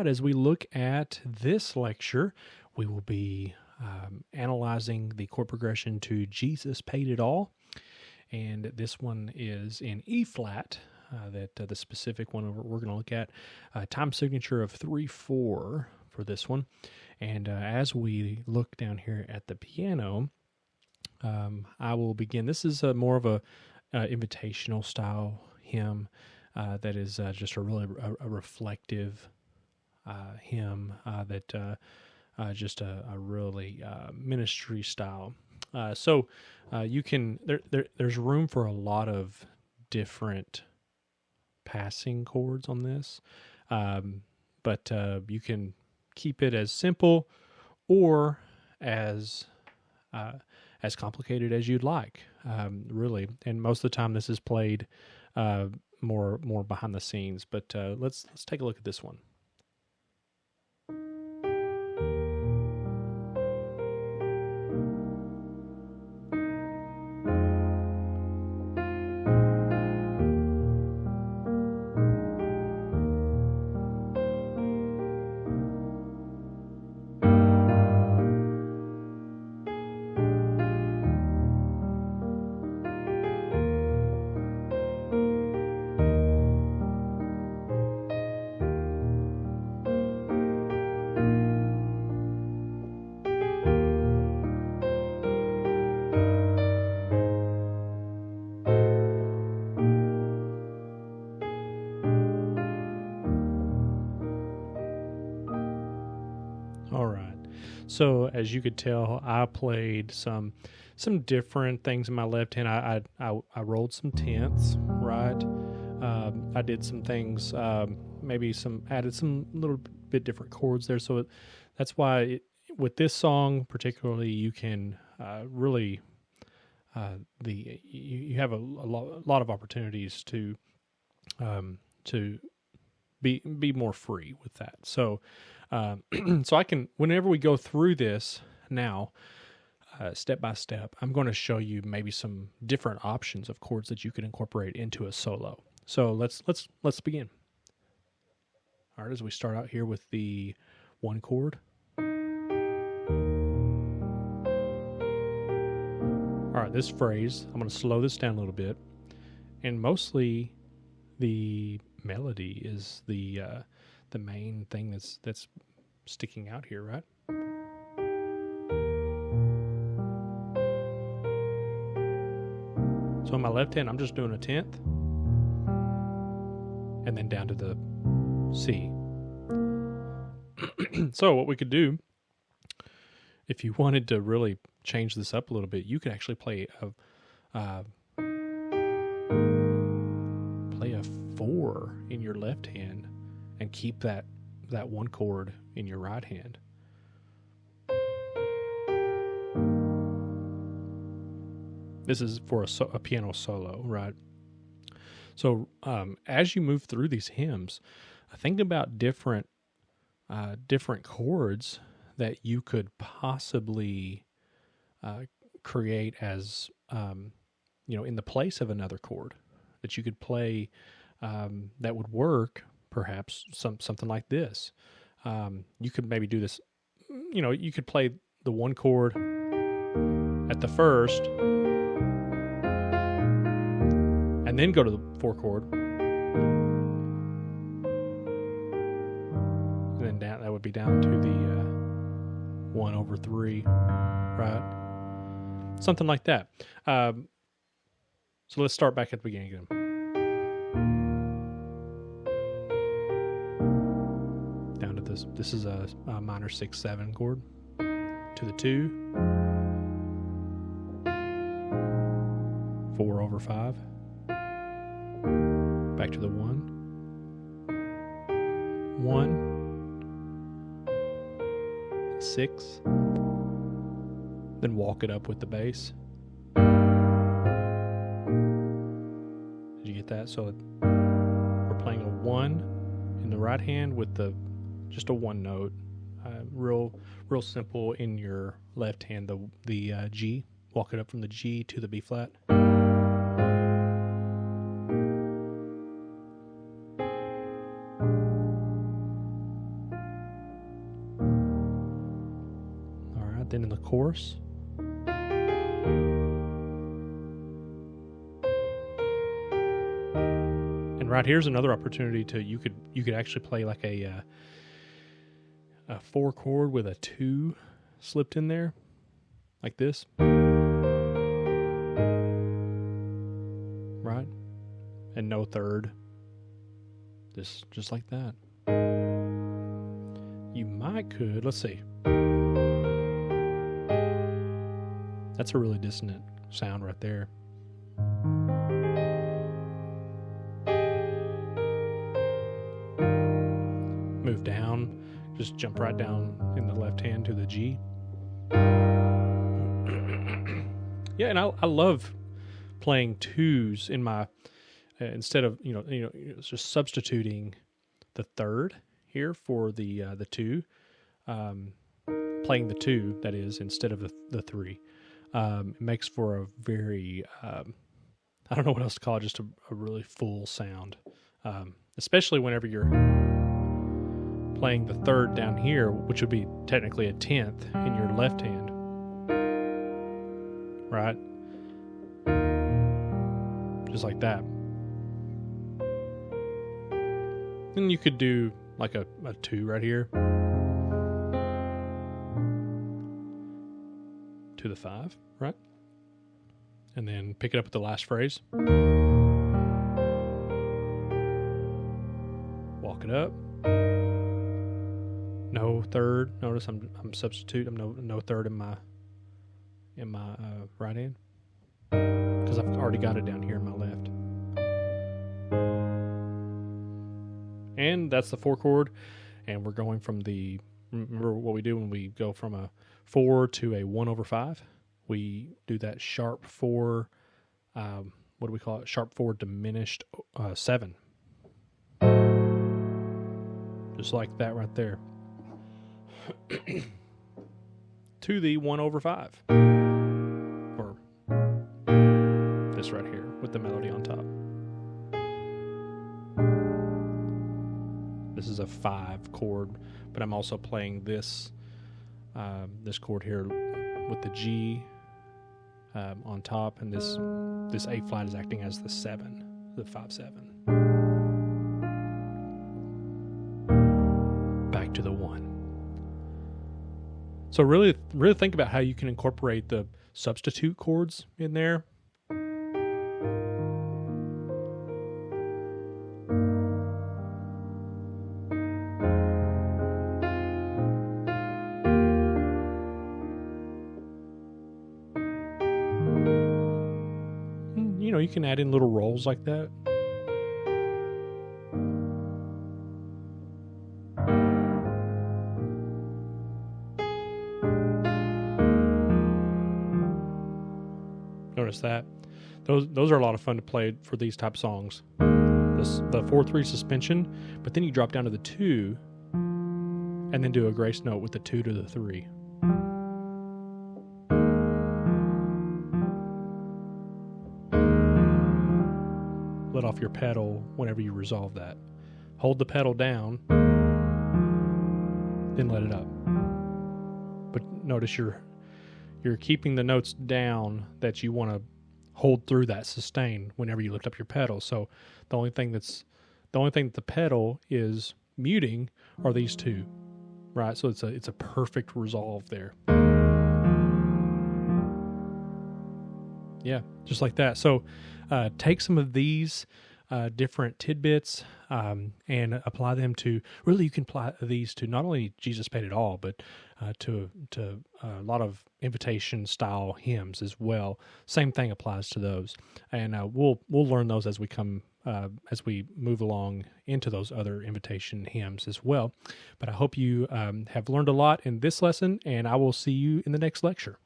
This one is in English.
right, as we look at this lecture, we will be analyzing the chord progression to Jesus Paid It All. And this one is in E flat, the specific one we're going to look at. Time signature of 3/4 for this one. And as we look down here at the piano, I will begin. This is more of a invitational style hymn that is just a really reflective hymn that just a really ministry style. So you can there's room for a lot of different passing chords on this, but you can keep it as simple or as complicated as you'd like, really. And most of the time, this is played more behind the scenes. But let's take a look at this one. All right. So as you could tell, I played some different things in my left hand. I rolled some tenths, right? I did some things, added some little bit different chords there. So that's why with this song particularly, you can really you have a lot of opportunities to be more free with that. So. So I can, whenever we go through this now, step by step, I'm going to show you maybe some different options of chords that you can incorporate into a solo. So let's begin. All right, as we start out here with the one chord. All right, this phrase, I'm going to slow this down a little bit, and mostly the melody is the main thing that's sticking out here, right? So on my left hand, I'm just doing a tenth, and then down to the C. So what we could do, if you wanted to really change this up a little bit, you could actually play a 4 in your left hand and keep that one chord in your right hand. This is for a piano solo, right? So as you move through these hymns, think about different chords that you could possibly create as in the place of another chord that you could play that would work. Perhaps something like this. You could maybe do this, you could play the one chord at the first and then go to the 4 chord. And then down, that would be down to the 1/3, right? Something like that. So let's start back at the beginning again. This is a minor 6/7 chord to the 2, 4/5, back to the 1, 6, then walk it up with the bass. Did you get that? So we're playing a 1 in the right hand with just a 1 note, real simple. In your left hand, the G, walk it up from the G to the B flat. Then in the chorus. And right here's another opportunity to you could actually play like a 4 chord with a 2 slipped in there, like this. Right? And no third. Just like that. You could, let's see. That's a really dissonant sound right there. Move down, just jump right down in the left hand to the G. Yeah, and I love playing 2s in my instead of it's just substituting the third here for the 2, playing the 2 that is instead of the 3. It makes for a very I don't know what else to call it, just a really full sound, especially whenever you're playing the third down here, which would be technically a 10th in your left hand, right? Just like that. And you could do like a 2 right here to the 5, right? And then pick it up at the last phrase. Walk it up. No third. Notice I'm substitute. I'm no third in my right hand because I've already got it down here in my left. And that's the 4 chord, and we're going from remember what we do when we go from a 4 to a 1/5? We do that sharp 4, what do we call it? Sharp 4 diminished 7. Just like that right there. To the 1/5. Or this right here with the melody on top. This is a 5 chord, but I'm also playing this chord here with the G on top, and this A flat is acting as the 7, the 5/7. Back to the 1. So really think about how you can incorporate the substitute chords in there. You can add in little rolls like that. Notice that. Those are a lot of fun to play for these type songs. The 4/3 suspension, but then you drop down to the 2 and then do a grace note with the 2 to the 3. Let off your pedal whenever you resolve that. Hold the pedal down, then let it up. But notice you're keeping the notes down that you want to hold through that sustain whenever you lift up your pedal. So the only thing that the pedal is muting are these 2, right? So it's a perfect resolve there. Yeah, just like that. So take some of these different tidbits and apply them to, really you can apply these to not only Jesus Paid It All, but to a lot of invitation style hymns as well. Same thing applies to those, and we'll learn those as we move along into those other invitation hymns as well. But I hope you have learned a lot in this lesson, and I will see you in the next lecture.